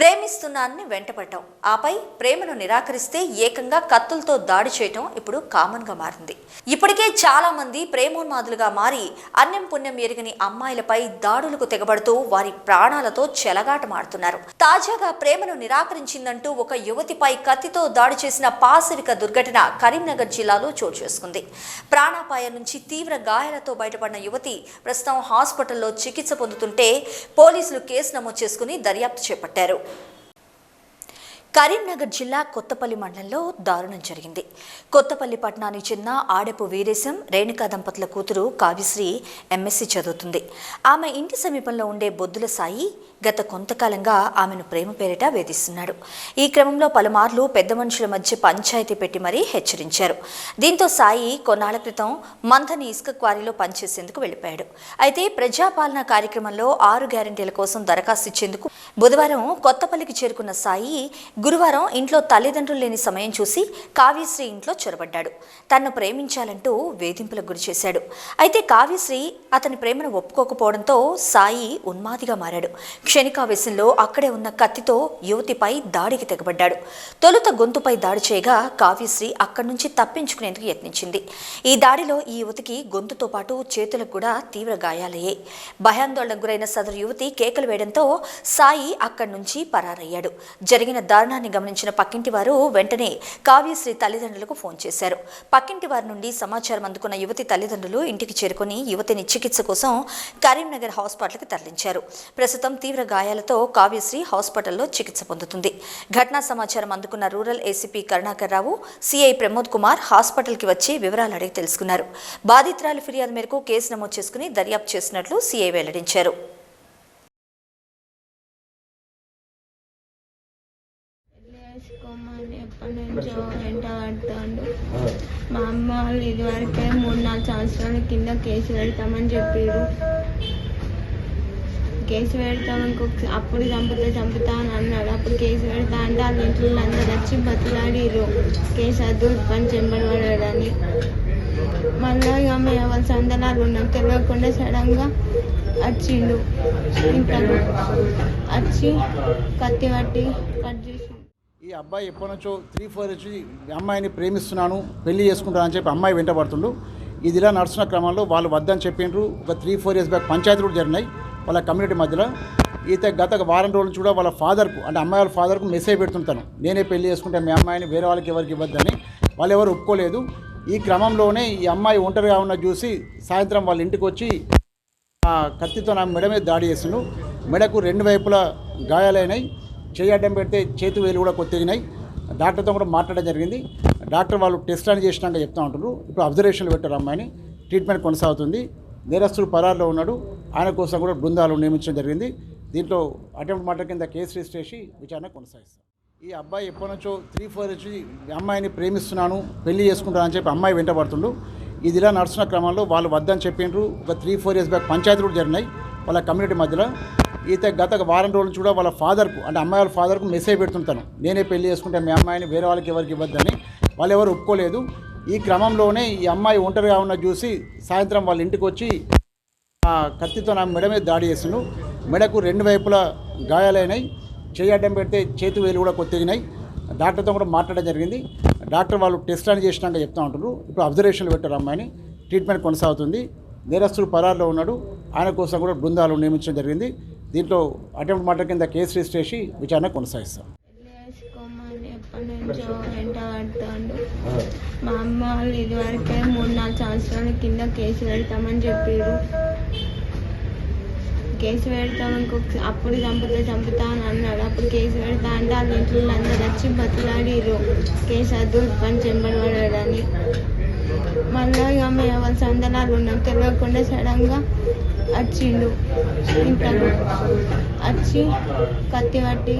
ప్రేమిస్తున్నానని వెంటపడ్డాం. ఆపై ప్రేమను నిరాకరిస్తే ఏకంగా కత్తులతో దాడి చేయటం ఇప్పుడు కామన్ గా మారింది. ఇప్పటికే చాలా మంది ప్రేమోన్మాదులుగా మారి అన్యం పుణ్యం ఎరిగని అమ్మాయిలపై దాడులకు తెగబడుతూ వారి ప్రాణాలతో చెలగాటమాడుతున్నారు. తాజాగా ప్రేమను నిరాకరించిందంటూ ఒక యువతిపై కత్తితో దాడి చేసిన పాశవిక దుర్ఘటన కరీంనగర్ జిల్లాలో చోటు చేసుకుంది. ప్రాణాపాయం నుంచి తీవ్ర గాయాలతో బయటపడిన యువతి ప్రస్తుతం హాస్పిటల్లో చికిత్స పొందుతుంటే పోలీసులు కేసు నమోదు చేసుకుని దర్యాప్తు చేపట్టారు. కరీంనగర్ జిల్లా కొత్తపల్లి మండలంలో దారుణం జరిగింది. కొత్తపల్లి పట్టణానికి చెందిన ఆడపు వీరేశం రేణుకా దంపతుల కూతురు కావ్యశ్రీ ఎంఎస్సీ చదువుతుంది. ఆమె ఇంటి సమీపంలో ఉండే బొద్దుల సాయి గత కొంతకాలంగా ఆమెను ప్రేమ పేరిట వేధిస్తున్నాడు. ఈ క్రమంలో పలుమార్లు పెద్ద మనుషుల మధ్య పంచాయతీ పెట్టి మరీ హెచ్చరించారు. దీంతో సాయి కొన్నాళ్ల క్రితం మంథని ఇసుక క్వారీలో పనిచేసేందుకు వెళ్లిపోయాడు. అయితే ప్రజాపాలన కార్యక్రమంలో 6 గ్యారెంటీల కోసం దరఖాస్తు ఇచ్చేందుకు బుధవారం కొత్తపల్లికి చేరుకున్న సాయి గురువారం ఇంట్లో తల్లిదండ్రులు లేని సమయం చూసి కావ్యశ్రీ ఇంట్లో చొరబడ్డాడు. తనను ప్రేమించాలంటూ వేధింపులకు గురి చేశాడు. అయితే కావ్యశ్రీ అతని ప్రేమను ఒప్పుకోకపోవడంతో సాయి ఉన్మాదిగా మారాడు. క్షణికావేశంలో అక్కడే ఉన్న కత్తితో యువతిపై దాడికి తెగబడ్డాడు. తొలుత గొంతుపై దాడి చేయగా కావ్యశ్రీ అక్కడి నుంచి తప్పించుకునేందుకు యత్నించింది. ఈ దాడిలో ఈ యువతికి గొంతుతో పాటు చేతులకు కూడా తీవ్ర గాయాలయ్యాయి. భయాందోళనకు గురైన సదరు యువతి కేకలు వేయడంతో సాయి అక్కడి నుంచి పరారయ్యాడు. జరిగిన దారుణాన్ని గమనించిన పక్కింటి వారు వెంటనే కావ్యశ్రీ తల్లిదండ్రులకు ఫోన్ చేశారు. పక్కింటి వారి నుండి సమాచారం అందుకున్న యువతి తల్లిదండ్రులు ఇంటికి చేరుకుని యువతిని చికిత్స కోసం కరీంనగర్ హాస్పిటల్కి తరలించారు. ప్రస్తుతం తీవ్ర గాయాలతో కావ్యశ్రీ హాస్పిటల్లో చికిత్స పొందుతుంది. ఘటనా సమాచారం అందుకున్న రూరల్ ఏసీపీ కరుణాకర్ రావు, సిఐ ప్రమోద్ కుమార్ హాస్పిటల్కి వచ్చి వివరాలు అడిగి తెలుసుకున్నారు. బాధితురాలి ఫిర్యాదు మేరకు కేసు నమోదు చేసుకుని దర్యాప్తు చేసినట్లు సిఐ వెల్లడించారు. ఎప్పటి నుంచో వెంట పడుతాడు. మా అమ్మ వాళ్ళు ఇదివరకే 3-4 సంవత్సరాల కింద కేసు పెడతామని చెప్పారు. కేసు పెడతామని అప్పుడు చంపుతా అని అన్నాడు. అప్పుడు కేసు పెడతా అంటే వాళ్ళ ఇంట్లో అందరూ వచ్చి బతిలాడిరు కేసు అద్దు పని చెంబడబడాడని. మళ్ళీ ఇక మేము వాళ్ళ సందనాలు ఉన్నాం తెలియకుండా సడన్గా వచ్చిండు. ఇంట్లో వచ్చి కత్తి పట్టి కట్ చేసి ఈ అబ్బాయి ఎప్పటి నుంచో 3-4 వచ్చి అమ్మాయిని ప్రేమిస్తున్నాను పెళ్లి చేసుకుంటాను అని చెప్పి అమ్మాయి వెంటబడుతుండు. ఇది ఇలా నడుస్తున్న క్రమంలో వాళ్ళు వద్దని చెప్పిండ్రు. ఒక 3-4 ఇయర్స్ బ్యాక్ పంచాయతీ కూడా జరిగినాయి వాళ్ళ కమ్యూనిటీ మధ్యలో. గత వారం రోజుల నుంచి కూడా వాళ్ళ ఫాదర్కు అంటే అమ్మాయి వాళ్ళ ఫాదర్కు మెసేజ్ పెడుతుంటాను, నేనే పెళ్లి చేసుకుంటే మీ అమ్మాయిని వేరే వాళ్ళకి ఎవరికి ఇవ్వద్దని. వాళ్ళు ఎవరు ఒప్పుకోలేదు. ఈ క్రమంలోనే ఈ అమ్మాయి ఒంటరిగా ఉన్న చూసి సాయంత్రం వాళ్ళ ఇంటికి వచ్చి కత్తితో నా మెడ మీద దాడి చేసిండు. మెడకు 2 వైపులా గాయాలైనాయి. చేయడం పెడితే చేతి వేలు కూడా కొత్తగినాయి. డాక్టర్తో కూడా మాట్లాడడం జరిగింది. డాక్టర్ వాళ్ళు టెస్ట్ అని చేసినాక చెప్తా ఉంటున్నారు. ఇప్పుడు అబ్జర్వేషన్లు పెట్టారు. అమ్మాయిని ట్రీట్మెంట్ కొనసాగుతుంది. నేరస్తుడు పరారులో ఉన్నాడు. ఆయన కోసం కూడా బృందాలు నియమించడం జరిగింది. దీంట్లో అటెంప్ట్ మర్డర్ కింద కేసు రిజిస్టర్ చేసి విచారణ కొనసాగిస్తాం. ఈ అబ్బాయి ఎప్పటి నుంచో 3-4 వచ్చి అమ్మాయిని ప్రేమిస్తున్నాను పెళ్లి చేసుకుంటాను అని చెప్పి అమ్మాయి వెంటబడుతుండు. ఇది ఇలా నడుస్తున్న క్రమంలో వాళ్ళు వద్దని చెప్పిండ్రు. ఒక 3-4 ఇయర్స్ బ్యాక్ పంచాయతీ కూడా జరిగినాయి వాళ్ళ కమ్యూనిటీ మధ్యలో. గత వారం రోజుల నుంచి కూడా వాళ్ళ ఫాదర్కు అంటే అమ్మాయి వాళ్ళ ఫాదర్కు మెసేజ్ పెడుతుంటాను, నేనే పెళ్లి చేసుకుంటే మీ అమ్మాయిని వేరే వాళ్ళకి ఎవరికి ఇవ్వద్దని. వాళ్ళు ఎవరు ఒప్పుకోలేదు. ఈ క్రమంలోనే ఈ అమ్మాయి ఒంటరిగా ఉన్న చూసి సాయంత్రం వాళ్ళ ఇంటికి వచ్చి కత్తితో నా మెడ మీద దాడి చేసిండు. మెడకు 2 వైపులా గాయాలైనాయి. చేయడం పెడితే చేతి వేలు కూడా కొత్తగినాయి. డాక్టర్తో కూడా మాట్లాడడం జరిగింది. డాక్టర్ వాళ్ళు టెస్ట్ అని చేసినాక చెప్తా ఉంటున్నారు. ఇప్పుడు అబ్జర్వేషన్లు పెట్టారు. అమ్మాయిని ట్రీట్మెంట్ కొనసాగుతుంది. నేరస్తుడు పరారులో ఉన్నాడు. ఆయన కోసం కూడా బృందాలు నియమించడం జరిగింది. దీంట్లో అటెంప్ట్ మర్డర్ కింద కేసు రిజిస్టర్ చేసి విచారణ కొనసాగిస్తాం. ఎప్పటి నుంచో వెంట పడుతాడు. మా అమ్మ వాళ్ళు ఇదివరకే 3-4 సంవత్సరాల కింద కేసు పెడతామని చెప్పారు. కేసు పెడతామని అప్పుడు చంపుతా అని అన్నాడు. అప్పుడు కేసు పెడతా అంటే వాళ్ళ ఇంట్లో అందరూ వచ్చి బతిలాడిరు కేసు అద్దు పని చెంబడబడాడని. మళ్ళీ ఇక మేము వాళ్ళ సందనాలు ఉన్నాం తెలియకుండా సడన్గా వచ్చిండు. ఇంట్లో వచ్చి కత్తి పట్టి